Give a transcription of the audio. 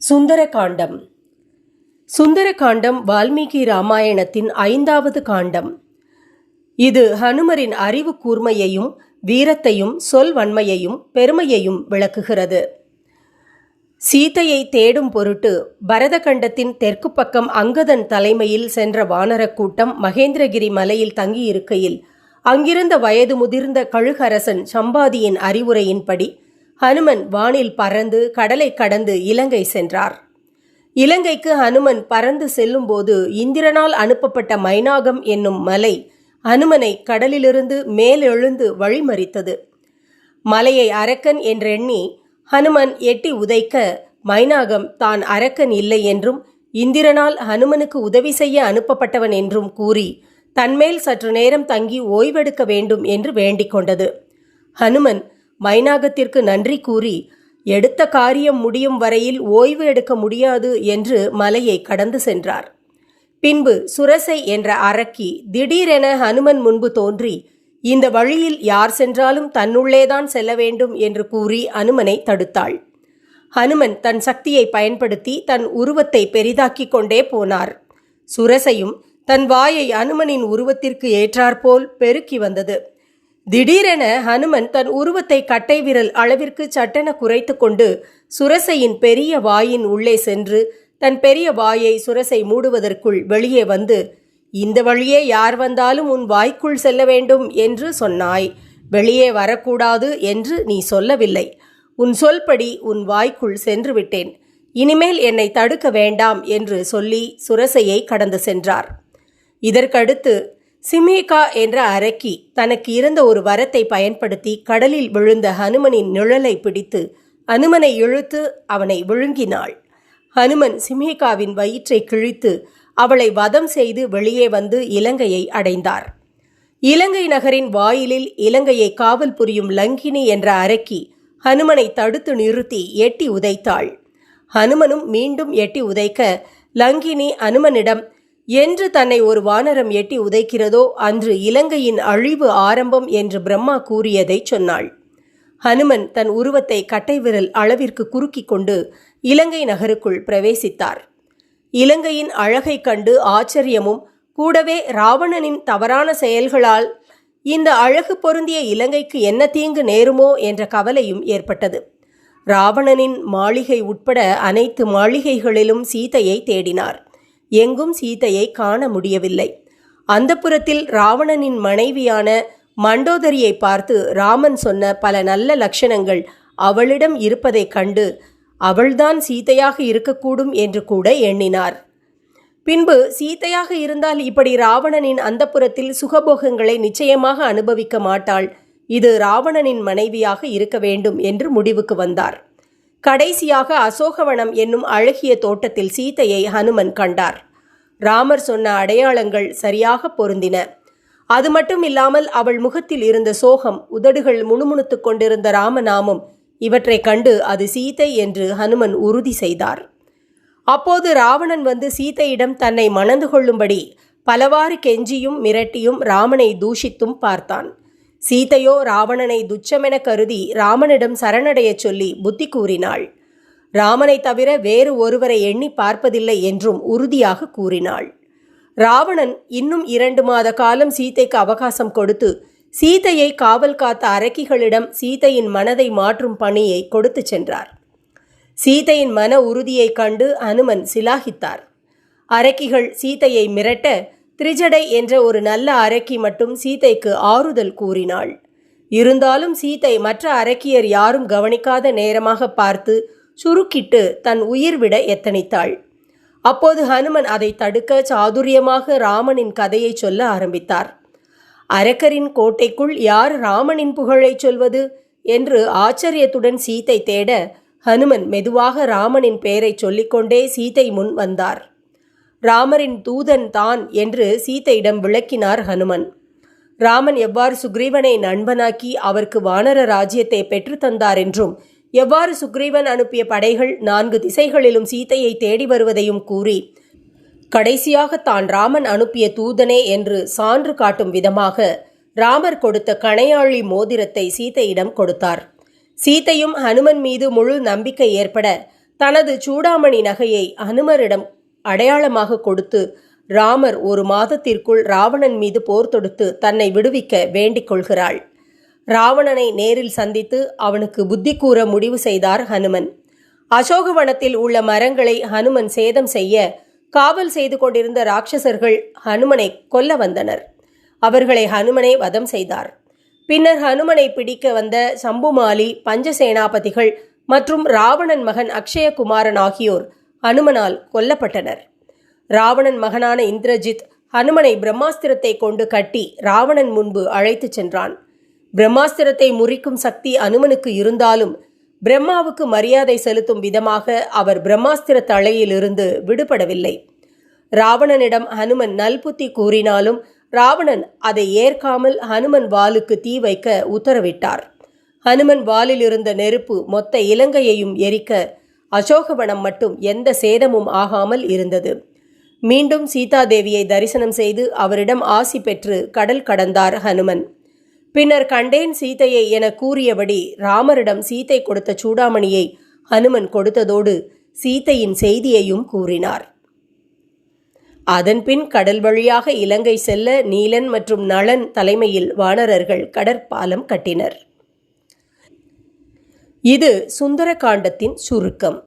சுந்தரகாண்டம். சுந்தரகாண்டம் வால்மீகி ராமாயணத்தின் 5வது காண்டம். இது ஹனுமரின் அறிவு கூர்மையையும் வீரத்தையும் சொல்வன்மையையும் பெருமையையும் விளக்குகிறது. சீதையை தேடும் பொருட்டு பரதகண்டத்தின் தெற்கு பக்கம் அங்கதன் தலைமையில் சென்ற வானரக் கூட்டம் மகேந்திரகிரி மலையில் தங்கியிருக்கையில் அங்கிருந்த வயது முதிர்ந்த கழுகரசன் சம்பாதியின் அறிவுரையின்படி ஹனுமன் வானில் பறந்து கடலை கடந்து இலங்கை சென்றார். இலங்கைக்கு ஹனுமன் பறந்து செல்லும்போது இந்திரனால் அனுப்பப்பட்ட மைனாகம் என்னும் மலை ஹனுமனை கடலிலிருந்து மேலெழுந்து வழிமறித்தது. மலையை அரக்கன் என்றெண்ணி ஹனுமன் எட்டி உதைக்க மைனாகம் தான் அரக்கன் இல்லை என்றும் இந்திரனால் ஹனுமனுக்கு உதவி செய்ய அனுப்பப்பட்டவன் என்றும் கூறி தன்மேல் சற்று நேரம் தங்கி ஓய்வெடுக்க வேண்டும் என்று வேண்டிக் கொண்டது. ஹனுமன் மைனாகத்திற்கு நன்றி கூறி எடுத்த காரியம் முடியும் வரையில் ஓய்வு எடுக்க முடியாது என்று மலையை கடந்து சென்றார். பின்பு சுரசை என்ற அரக்கி திடீரென ஹனுமன் முன்பு தோன்றி இந்த வழியில் யார் சென்றாலும் தன்னுள்ளேதான் செல்ல வேண்டும் என்று கூறி ஹனுமனை தடுத்தாள். ஹனுமன் தன் சக்தியை பயன்படுத்தி தன் உருவத்தை பெரிதாக்கிக் கொண்டே போனார். சுரசையும் தன் வாயை ஹனுமனின் உருவத்திற்கு ஏற்றாற்போல் பெருக்கி வந்தது. திடீரென ஹனுமன் தன் உருவத்தை கட்டை விரல் அளவிற்கு சட்டென குறைத்து கொண்டு சுரசையின் பெரிய வாயின் உள்ளே சென்று தன் பெரிய வாயை சுரசை மூடுவதற்குள் வெளியே வந்து, இந்த வழியே யார் வந்தாலும் உன் வாய்க்குள் செல்ல வேண்டும் என்று சொன்னாய். வெளியே வரக்கூடாது என்று நீ சொல்லவில்லை. உன் சொல்படி உன் வாய்க்குள் சென்று விட்டேன். இனிமேல் என்னை தடுக்க வேண்டாம் என்று சொல்லி சுரசையை கடந்து சென்றார். இதற்கடுத்து சிம்ஹிகா என்ற அரக்கி தனக்கு இருந்த ஒரு வரத்தை பயன்படுத்தி கடலில் விழுந்த ஹனுமனின் நிழலை பிடித்து ஹனுமனை இழுத்து அவனை விழுங்கினாள். ஹனுமன் சிம்ஹிகாவின் வயிற்றை கிழித்து அவளை வதம் செய்து வெளியே வந்து இலங்கையை அடைந்தார். இலங்கை நகரின் வாயிலில் இலங்கையை காவல் புரியும் லங்கினி என்ற அரக்கி ஹனுமனை தடுத்து நிறுத்தி எட்டி உதைத்தாள். ஹனுமனும் மீண்டும் எட்டி உதைக்க லங்கினி ஹனுமனிடம், என்று தன்னை ஒரு வானரம் எட்டி உதைக்கிறதோ அன்று இலங்கையின் அழிவு ஆரம்பம் என்று பிரம்மா கூறியதை சொன்னாள். ஹனுமன் தன் உருவத்தை கட்டை விரல் அளவிற்கு குறுக்கி கொண்டு இலங்கை நகருக்குள் பிரவேசித்தார். இலங்கையின் அழகை கண்டு ஆச்சரியமும் கூடவே ராவணனின் தவறான செயல்களால் இந்த அழகு பொருந்திய இலங்கைக்கு என்ன தீங்கு நேருமோ என்ற கவலையும் ஏற்பட்டது. ராவணனின் மாளிகை உட்பட அனைத்து மாளிகைகளிலும் சீதையை தேடினார். எங்கும் சீதையை காண முடியவில்லை. அந்தப்புரத்தில் ராவணனின் மனைவியான மண்டோதரியை பார்த்து ராமன் சொன்ன பல நல்ல லட்சணங்கள் அவளிடம் இருப்பதைக் கண்டு அவள்தான் சீதையாக இருக்கக்கூடும் என்று கூட எண்ணினார். பின்பு சீதையாக இருந்தால் இப்படி ராவணனின் அந்தப்புரத்தில் சுகபோகங்களை நிச்சயமாக அனுபவிக்க மாட்டாள். இது ராவணனின் மனைவியாக இருக்க வேண்டும் என்று முடிவுக்கு வந்தார். கடைசியாக அசோகவனம் என்னும் அழகிய தோட்டத்தில் சீதையை ஹனுமன் கண்டார். ராமர் சொன்ன அடையாளங்கள் சரியாக பொருந்தின. அது மட்டும் இல்லாமல் அவள் முகத்தில் இருந்த சோகம், உதடுகள் முணுமுணுத்து கொண்டிருந்த ராமநாமம் இவற்றை கண்டு அது சீதை என்று ஹனுமன் உறுதி செய்தார். அப்போது ராவணன் வந்து சீதையிடம் தன்னை மணந்து கொள்ளும்படி பலவாறு கெஞ்சியும் மிரட்டியும் ராமனை தூஷித்தும் பார்த்தான். சீதையோ ராவணனை துச்சமென கருதி ராமனிடம் சரணடைய சொல்லி புத்தி கூறினாள். ராமனை தவிர வேறு ஒருவரை எண்ணி பார்ப்பதில்லை என்றும் உறுதியாக கூறினாள். ராவணன் இன்னும் 2 மாத காலம் சீதைக்கு அவகாசம் கொடுத்து சீதையை காவல் காத்த அரக்கிகளிடம் சீதையின் மனதை மாற்றும் பணியை கொடுத்து சென்றார். சீதையின் மன உறுதியை கண்டு ஹனுமன் சிலாகித்தார். அரக்கிகள் சீதையை மிரட்ட திரிஜடை என்ற ஒரு நல்ல அரக்கி மட்டும் சீதைக்கு ஆறுதல் கூறினாள். இருந்தாலும் சீதை மற்ற அரக்கியர் யாரும் கவனிக்காத நேரமாக பார்த்து சுருக்கிட்டு தன் உயிர் விட எத்தனித்தாள். அப்போது ஹனுமன் அதை தடுக்க சாதுரியமாக ராமனின் கதையை சொல்ல ஆரம்பித்தார். அரக்கரின் கோட்டைக்குள் யார் ராமனின் புகழை சொல்வது என்று ஆச்சரியத்துடன் சீதை தேட ஹனுமன் மெதுவாக ராமனின் பெயரை சொல்லிக்கொண்டே சீதை முன் வந்தார். ராமரின் தூதன் தான் என்று சீதையிடம் விளக்கினார் ஹனுமன். ராமன் எவ்வாறு சுக்ரீவனை நண்பனாக்கி அவருக்கு வானர ராஜ்யத்தை பெற்று தந்தார் என்றும் எவ்வாறு சுக்ரீவன் அனுப்பிய படைகள் 4 திசைகளிலும் சீதையை தேடி வருவதையும் கூறி கடைசியாக தான் ராமன் அனுப்பிய தூதனே என்று சான்று காட்டும் விதமாக ராமர் கொடுத்த கணையாழி மோதிரத்தை சீதையிடம் கொடுத்தார். சீதையும் ஹனுமன் மீது முழு நம்பிக்கை ஏற்பட தனது சூடாமணி நகையை ஹனுமரிடம் அடையாளமாக கொடுத்து ராமர் ஒரு மாதத்திற்குள் ராவணன் மீது போர் தொடுத்து தன்னை விடுவிக்க வேண்டிக் கொள்கிறாள். ராவணனை நேரில் சந்தித்து அவனுக்கு புத்தி கூற முடிவு செய்தார் ஹனுமன். அசோகவனத்தில் உள்ள மரங்களை ஹனுமன் சேதம் செய்ய காவல் செய்து கொண்டிருந்த ராட்சசர்கள் ஹனுமனை கொல்ல வந்தனர். அவர்களை ஹனுமனே வதம் செய்தார். பின்னர் ஹனுமனை பிடிக்க வந்த சம்புமாலி, பஞ்சசேனாபதிகள் மற்றும் ராவணன் மகன் அக்ஷயகுமாரன் ஆகியோர் ஹனுமனால் கொல்லப்பட்டனர். ராவணன் மகனான இந்திரஜித் ஹனுமனை பிரம்மாஸ்திரத்தை கொண்டு கட்டி ராவணன் முன்பு அழைத்துச் சென்றான். பிரம்மாஸ்திரத்தை முறிக்கும் சக்தி ஹனுமனுக்கு இருந்தாலும் பிரம்மாவுக்கு மரியாதை செலுத்தும் விதமாக அவர் பிரம்மாஸ்திர தலையிலிருந்து விடுபடவில்லை. ராவணனிடம் ஹனுமன் நல்புத்தி கூறினாலும் ராவணன் அதை ஏற்காமல் ஹனுமன் வாளுக்கு தீ வைக்க உத்தரவிட்டார். ஹனுமன் வாளில் இருந்த நெருப்பு மொத்த இலங்கையையும் எரிக்க அசோகவனம் மட்டும் எந்த சேதமும் ஆகாமல் இருந்தது. மீண்டும் சீதாதேவியை தரிசனம் செய்து அவரிடம் ஆசி பெற்று கடல் கடந்தார் ஹனுமன். பின்னர் கண்டேன் சீதையை என கூறியபடி ராமரிடம் சீதை கொடுத்த சூடாமணியை ஹனுமன் கொடுத்ததோடு சீதையின் செய்தியையும் கூறினார். அதன்பின் கடல் வழியாக இலங்கை செல்ல நீலன் மற்றும் நளன் தலைமையில் வானரர்கள் கடற்பாலம் கட்டினர். இது சுந்தர காண்டத்தின் சுருக்கம்.